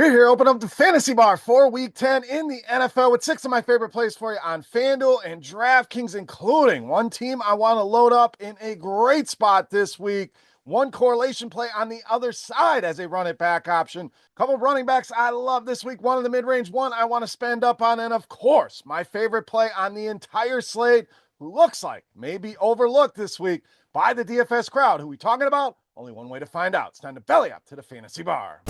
We're here, open up the fantasy bar for week 10 in the NFL with 6 of my favorite plays for you on FanDuel and DraftKings, including one team I want to load up in a great spot this week. One correlation play on the other side as a run it back option. Couple of running backs I love this week. One in the mid-range, one I want to spend up on. And of course, my favorite play on the entire slate, who looks like maybe overlooked this week by the DFS crowd. Who we talking about? Only one way to find out. It's time to belly up to the fantasy bar.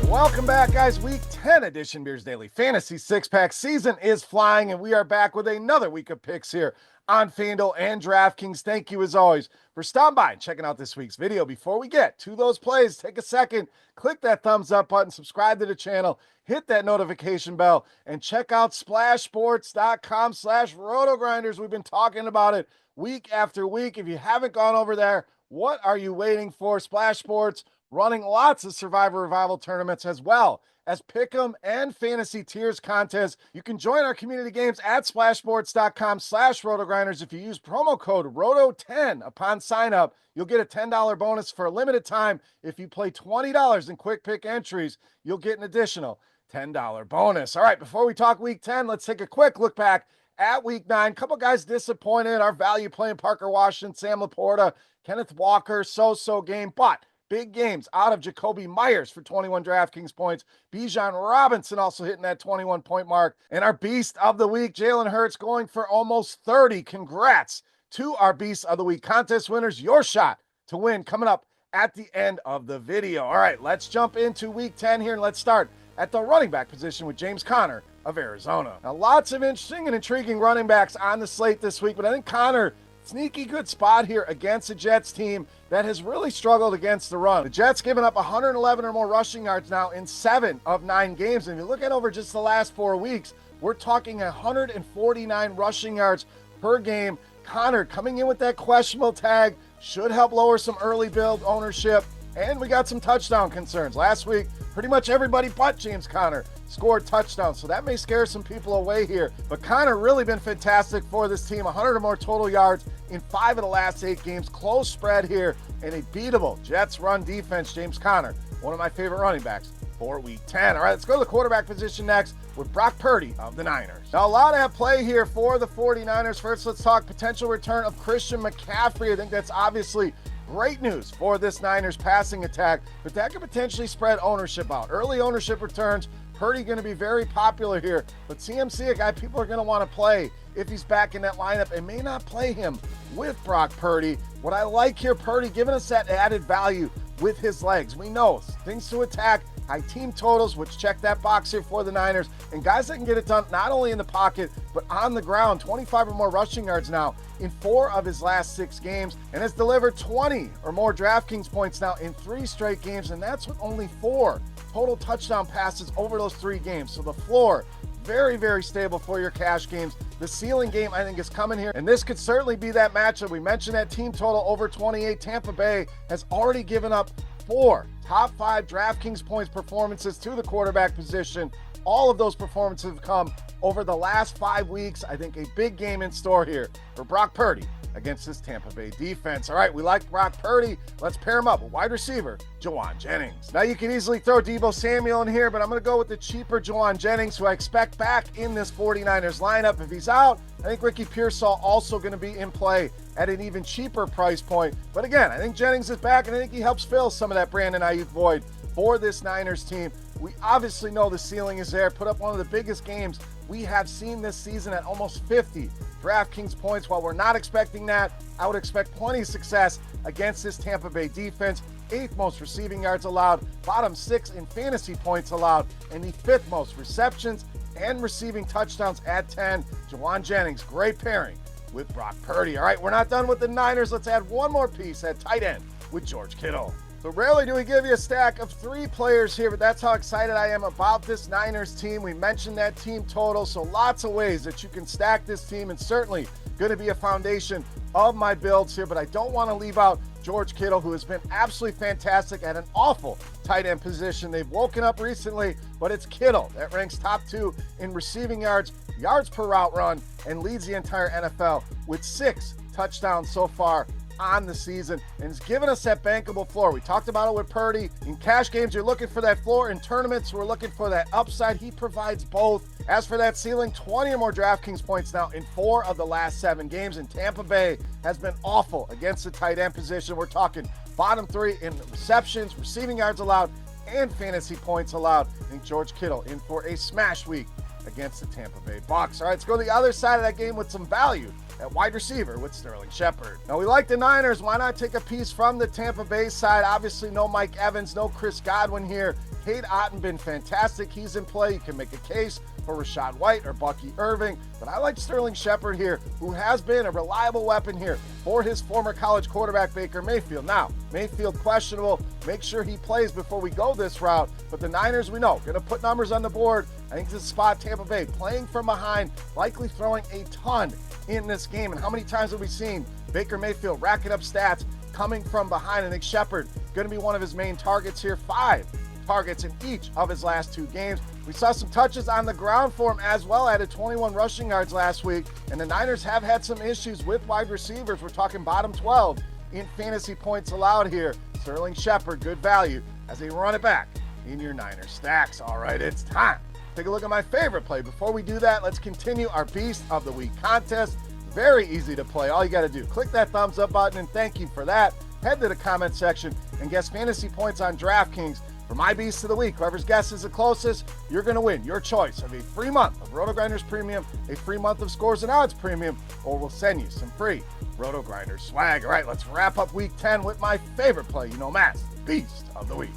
Welcome back, guys. Week 10 edition Beers Daily Fantasy Six-Pack season is flying, and we are back with another week of picks here on FanDuel and DraftKings. Thank you, as always, for stopping by and checking out this week's video. Before we get to those plays, take a second, click that thumbs up button, subscribe to the channel, hit that notification bell, and check out splashsports.com/RotoGrinders. We've been talking about it week after week. If you haven't gone over there, what are you waiting for? Splash Sports running lots of Survivor Revival tournaments as well as Pick'em and Fantasy Tiers contests. You can join our community games at splashsports.com/RotoGrinders. If you use promo code ROTO10 upon sign up, you'll get a $10 bonus for a limited time. If you play $20 in quick pick entries, you'll get an additional $10 bonus. All right, before we talk week 10, let's take a quick look back at week 9. Couple guys disappointed. Our value playing Parker Washington, Sam Laporta, Kenneth Walker, so game, but big games out of Jacoby Myers for 21 DraftKings points. Bijan Robinson also hitting that 21-point mark. And our beast of the week, Jalen Hurts, going for almost 30. Congrats to our beast of the week contest winners. Your shot to win coming up at the end of the video. All right, let's jump into week 10 here, and let's start at the running back position with James Conner of Arizona. Now, lots of interesting and intriguing running backs on the slate this week, but I think Conner, sneaky good spot here against a Jets team that has really struggled against the run. The Jets given up 111 or more rushing yards now in 7 of 9 games. And if you look at over just the last 4 weeks, we're talking 149 rushing yards per game. Conner coming in with that questionable tag should help lower some early build ownership. And we got some touchdown concerns. Last week, pretty much everybody but James Conner scored touchdowns, so that may scare some people away here. But Conner really been fantastic for this team. 100 or more total yards in 5 of the last 8 games. Close spread here and a beatable Jets run defense. James Conner, one of my favorite running backs for week 10. All right, let's go to the quarterback position next with Brock Purdy of the Niners. Now, a lot at play here for the 49ers. First, let's talk potential return of Christian McCaffrey. I think that's obviously great news for this Niners passing attack, but that could potentially spread ownership out. Early ownership returns. Purdy going to be very popular here, but CMC, a guy people are going to want to play if he's back in that lineup, and may not play him with Brock Purdy. What I like here, Purdy giving us that added value with his legs. We know things to attack, high team totals, which check that box here for the Niners, and guys that can get it done not only in the pocket, but on the ground. 25 or more rushing yards now in 4 of his last 6 games, and has delivered 20 or more DraftKings points now in 3 straight games, and that's with only 4 total touchdown passes over those 3 games. So the floor, very, very stable for your cash games. The ceiling game, I think, is coming here, and this could certainly be that matchup. We mentioned that team total over 28. Tampa Bay has already given up 4 top 5 DraftKings points performances to the quarterback position. All of those performances have come over the last 5 weeks. I think a big game in store here for Brock Purdy against this Tampa Bay defense. All right, we like Brock Purdy. Let's pair him up with wide receiver Juwan Jennings. Now, you can easily throw Deebo Samuel in here, but I'm going to go with the cheaper Juwan Jennings, who I expect back in this 49ers lineup. If he's out, I think Ricky Pearsall also going to be in play at an even cheaper price point. But again, I think Jennings is back, and I think he helps fill some of that Brandon Ayuk void for this Niners team. We obviously know the ceiling is there. Put up one of the biggest games we have seen this season at almost 50 DraftKings points. While we're not expecting that, I would expect plenty of success against this Tampa Bay defense. 8th most receiving yards allowed, bottom 6 in fantasy points allowed, and the 5th most receptions and receiving touchdowns at 10. Juwan Jennings, great pairing with Brock Purdy. All right, we're not done with the Niners. Let's add one more piece at tight end with George Kittle. So rarely do we give you a stack of 3 players here, but that's how excited I am about this Niners team. We mentioned that team total, so lots of ways that you can stack this team, and certainly going to be a foundation of my builds here, but I don't want to leave out George Kittle, who has been absolutely fantastic at an awful tight end position. They've woken up recently, but it's Kittle that ranks top 2 in receiving yards, yards per route run, and leads the entire NFL with 6 touchdowns so far on the season, and it's given us that bankable floor. We talked about it with Purdy. In cash games, you're looking for that floor. In tournaments, we're looking for that upside. He provides both. As for that ceiling, 20 or more DraftKings points now in 4 of the last 7 games, and Tampa Bay has been awful against the tight end position. We're talking bottom 3 in receptions, receiving yards allowed, and fantasy points allowed. I think George Kittle in for a smash week against the Tampa Bay Bucs. All right, let's go to the other side of that game with some value at wide receiver with Sterling Shepard. Now, we like the Niners. Why not take a piece from the Tampa Bay side? Obviously, no Mike Evans, no Chris Godwin here. Cade Otton been fantastic. He's in play. You can make a case for Rachaad White or Bucky Irving, but I like Sterling Shepard here, who has been a reliable weapon here for his former college quarterback, Baker Mayfield. Now, Mayfield questionable. Make sure he plays before we go this route, but the Niners, we know, going to put numbers on the board. I think this spot Tampa Bay playing from behind, likely throwing a ton in this game. And how many times have we seen Baker Mayfield racking up stats coming from behind? I think Shepard going to be one of his main targets here. 5 targets in each of his last 2 games. We saw some touches on the ground for him as well, added 21 rushing yards last week, and the Niners have had some issues with wide receivers. We're talking bottom 12 in fantasy points allowed here. Sterling Shepard, good value as a run it back in your Niners stacks. All right, it's time. Take a look at my favorite play. Before we do that, let's continue our Beast of the Week contest. Very easy to play. All you got to do, click that thumbs up button, and thank you for that. Head to the comment section and guess fantasy points on DraftKings for my Beast of the Week. Whoever's guess is the closest, you're going to win your choice of a free month of RotoGrinders Premium, a free month of Scores and Odds Premium, or we'll send you some free RotoGrinders swag. All right, let's wrap up Week 10 with my favorite play. You know, Matt's Beast of the Week.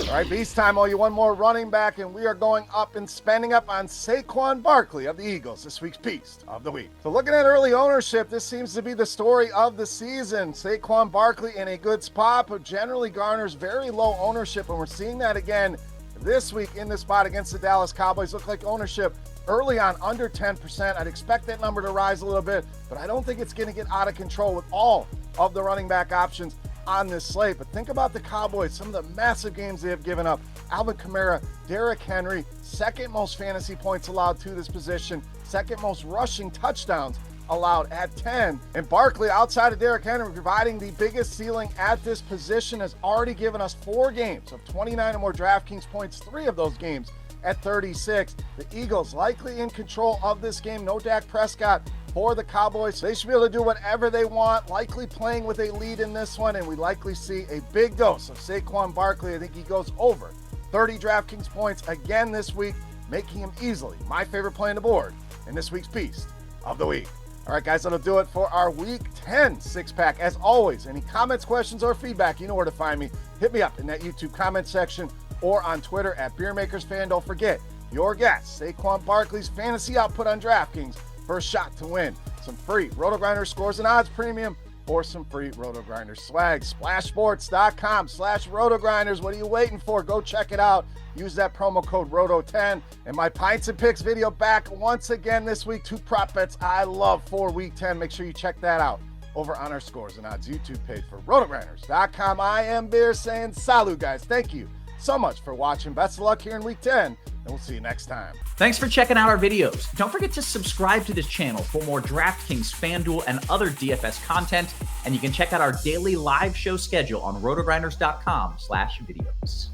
All right, Beast time. Oh, you one more running back, and we are going up and spending up on Saquon Barkley of the Eagles, this week's Beast of the Week. So looking at early ownership, this seems to be the story of the season. Saquon Barkley in a good spot, but generally garners very low ownership, and we're seeing that again this week in this spot against the Dallas Cowboys. Look like ownership early on under 10%. I'd expect that number to rise a little bit, but I don't think it's going to get out of control with all of the running back options on this slate. But think about the Cowboys, some of the massive games they have given up. Alvin Kamara, Derrick Henry, second most fantasy points allowed to this position, second most rushing touchdowns allowed at 10. And Barkley, outside of Derrick Henry, providing the biggest ceiling at this position, has already given us 4 games of 29 or more DraftKings points, 3 of those games at 36. The Eagles likely in control of this game. No Dak Prescott for the Cowboys. They should be able to do whatever they want, likely playing with a lead in this one, and we likely see a big dose of Saquon Barkley. I think he goes over 30 DraftKings points again this week, making him easily my favorite play on the board in this week's Beast of the Week. All right, guys, that'll do it for our Week 10 six-pack. As always, any comments, questions, or feedback, you know where to find me. Hit me up in that YouTube comment section or on Twitter at Beermakersfan. Don't forget, your guess, Saquon Barkley's fantasy output on DraftKings for a shot to win some free RotoGrinders Scores and Odds Premium or some free RotoGrinders swag. Splashsports.com/RotoGrinders. What are you waiting for? Go check it out. Use that promo code ROTO10. And my Pints and Picks video back once again this week. 2 prop bets I love for Week 10. Make sure you check that out over on our Scores and Odds YouTube page for RotoGrinders.com. I am Beer saying salut, guys. Thank you so much for watching. Best of luck here in Week 10. And we'll see you next time. Thanks for checking out our videos. Don't forget to subscribe to this channel for more DraftKings, FanDuel, and other DFS content. And you can check out our daily live show schedule on RotoGrinders.com/videos.